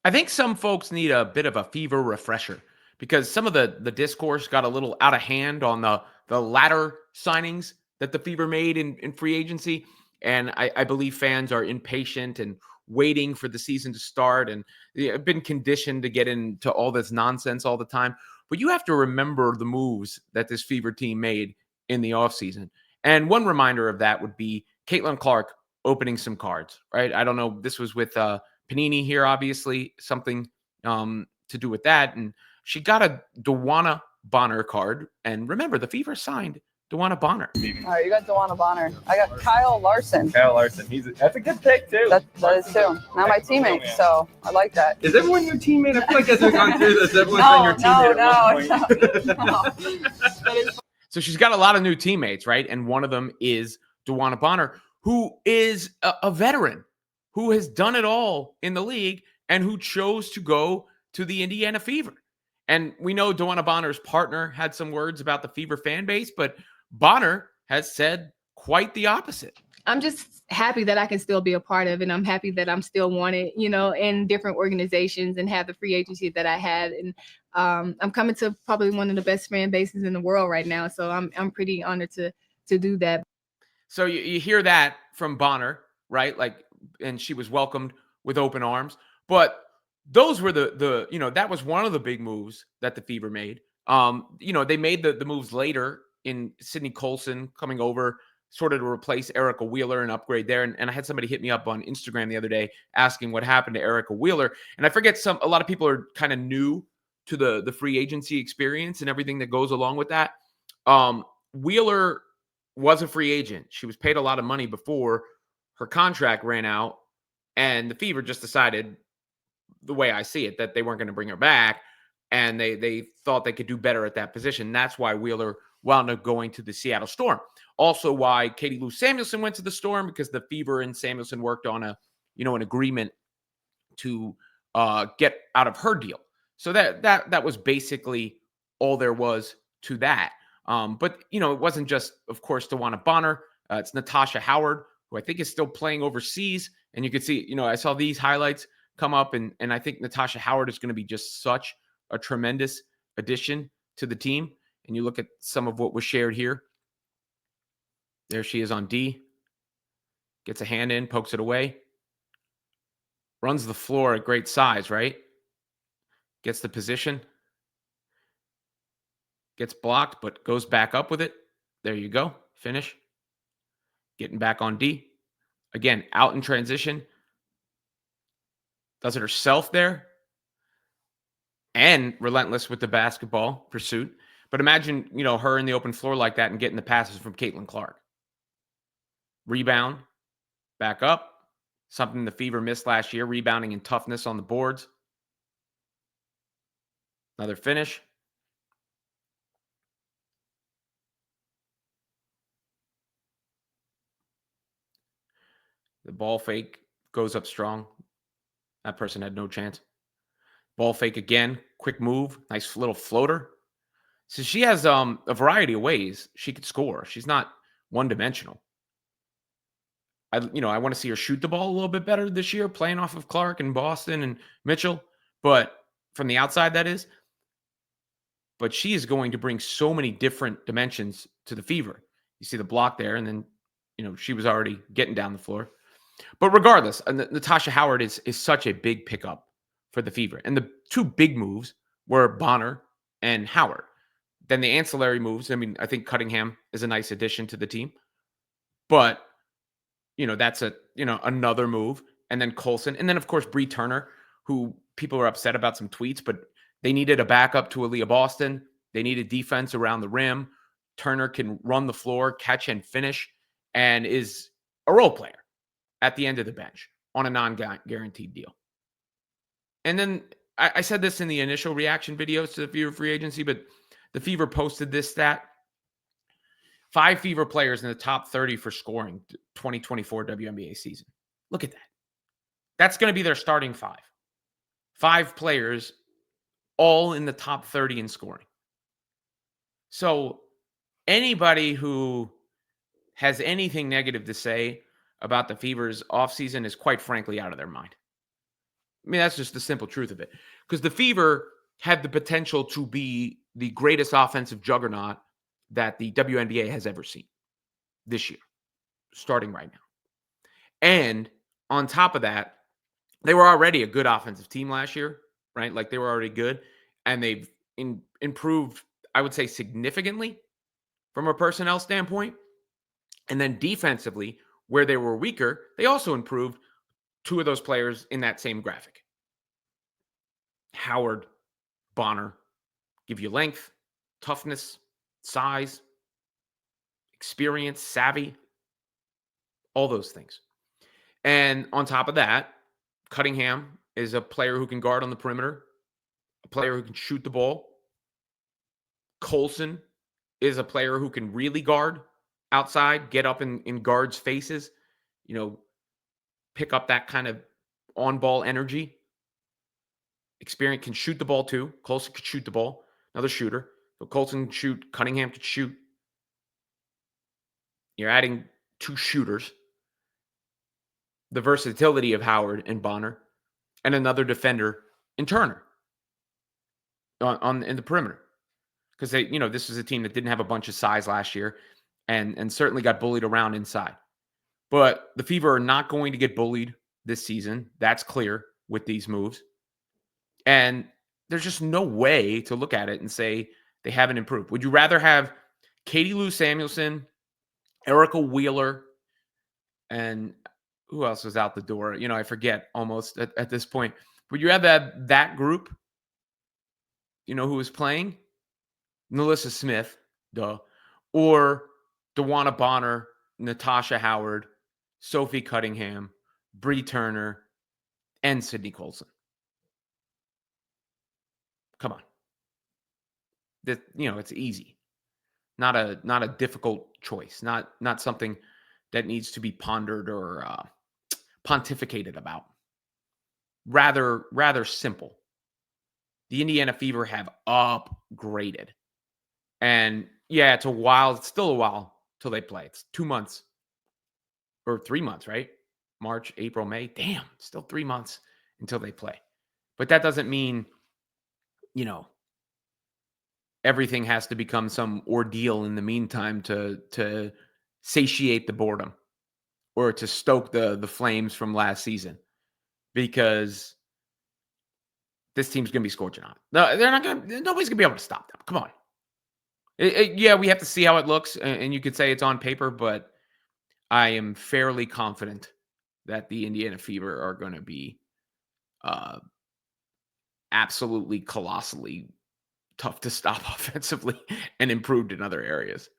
I think some folks need a bit of a fever refresher because some of the discourse got a little out of hand on the latter signings that the Fever made in free agency. And I believe fans are impatient and waiting for the season to start and have been conditioned to get into all this nonsense all the time. But you have to remember the moves that this Fever team made in the offseason. And one reminder of that would be Caitlin Clark opening some cards, right? I don't know. This was with Panini here, obviously, something to do with that. And she got a Dewana Bonner card. And remember, the Fever signed Dewana Bonner. All right, you got Dewana Bonner. I got Kyle Larson. Kyle Larson. That's a good pick, too. That is, too. Not my teammate, so I like that. Is everyone your teammate? I feel like as we've gone through this, everyone's been your teammate at one point. No. So she's got a lot of new teammates, right? And one of them is Dewana Bonner, who is a veteran, who has done it all in the league and who chose to go to the Indiana Fever. And we know Dewana Bonner's partner had some words about the Fever fan base, but Bonner has said quite the opposite. I'm just happy that I can still be a part of it. And I'm happy that I'm still wanted, in different organizations and have the free agency that I had. And I'm coming to probably one of the best fan bases in the world right now. So I'm pretty honored to do that. So you hear that from Bonner, right? And she was welcomed with open arms. But those were that was one of the big moves that the Fever made. They made the moves later in Sydney Colson coming over sort of to replace Erica Wheeler and upgrade there. And I had somebody hit me up on Instagram the other day asking what happened to Erica Wheeler. And I forget a lot of people are kind of new to the free agency experience and everything that goes along with that. Wheeler was a free agent. She was paid a lot of money before her contract ran out. And the Fever just decided, the way I see it, that they weren't going to bring her back. And they thought they could do better at that position. That's why Wheeler wound up going to the Seattle Storm. Also why Katie Lou Samuelson went to the Storm, because the Fever and Samuelson worked on an agreement to get out of her deal. So that was basically all there was to that. But it wasn't just, of course, Dewana Bonner. It's Natasha Howard, who I think is still playing overseas. And you could see, I saw these highlights come up, and I think Natasha Howard is going to be just such a tremendous addition to the team. And you look at some of what was shared here. There she is on D. Gets a hand in, pokes it away. Runs the floor at great size, right? Gets the position. Gets blocked, but goes back up with it. There you go. Finish. Getting back on D. Again, out in transition. Does it herself there. And relentless with the basketball pursuit. But imagine, her in the open floor like that and getting the passes from Caitlin Clark. Rebound. Back up. Something the Fever missed last year. Rebounding and toughness on the boards. Another finish. The ball fake goes up strong. That person had no chance. Ball fake again. Quick move. Nice little floater. So she has a variety of ways she could score. She's not one-dimensional. I want to see her shoot the ball a little bit better this year, playing off of Clark and Boston and Mitchell. But from the outside, that is. But she is going to bring so many different dimensions to the Fever. You see the block there, and then, she was already getting down the floor. But regardless, Natasha Howard is such a big pickup for the Fever. And the two big moves were Bonner and Howard. Then the ancillary moves, I think Cunningham is a nice addition to the team. But, that's another move. And then Colson. And then, of course, Bree Turner, who people are upset about some tweets, but they needed a backup to Aaliyah Boston. They needed defense around the rim. Turner can run the floor, catch and finish, and is a role player at the end of the bench on a non-guaranteed deal. And then I said this in the initial reaction videos to the Fever free agency, but the Fever posted this stat. 5 Fever players in the top 30 for scoring 2024 WNBA season. Look at that. That's going to be their starting 5. 5 players all in the top 30 in scoring. So anybody who has anything negative to say about the Fever's offseason is quite frankly out of their mind. I mean, that's just the simple truth of it. Because the Fever had the potential to be the greatest offensive juggernaut that the WNBA has ever seen this year, starting right now. And on top of that, they were already a good offensive team last year, right? Like they were already good. And they've improved, I would say, significantly from a personnel standpoint. And then defensively, where they were weaker, they also improved two of those players in that same graphic. Howard, Bonner give you length, toughness, size, experience, savvy, all those things. And on top of that, Cunningham is a player who can guard on the perimeter, a player who can shoot the ball. Colson is a player who can really guard outside, get up in guards' faces, pick up that kind of on-ball energy. Experience, can shoot the ball too. Colson could shoot the ball. Another shooter. So Colson can shoot. Cunningham could shoot. You're adding two shooters. The versatility of Howard and Bonner. And another defender in Turner in the perimeter. Because this was a team that didn't have a bunch of size last year and certainly got bullied around inside. But the Fever are not going to get bullied this season. That's clear with these moves. And there's just no way to look at it and say they haven't improved. Would you rather have Katie Lou Samuelson, Erica Wheeler, and who else was out the door? I forget almost at this point. Would you rather have that group, who was playing? Melissa Smith, duh. Or DeWanna Bonner, Natasha Howard, Sophie Cunningham, Bree Turner, and Sydney Colson. Come on. It's easy. Not a difficult choice. Not something that needs to be pondered or pontificated about. Rather simple. The Indiana Fever have upgraded. And yeah, it's still a while till they play. It's 2 months or 3 months, right? March, April, May. Damn, still 3 months until they play. But that doesn't mean, everything has to become some ordeal in the meantime to satiate the boredom or to stoke the flames from last season, because this team's going to be scorching hot. No, nobody's going to be able to stop them. Come on. Yeah, we have to see how it looks, and you could say it's on paper, but I am fairly confident that the Indiana Fever are going to be absolutely colossally tough to stop offensively and improved in other areas.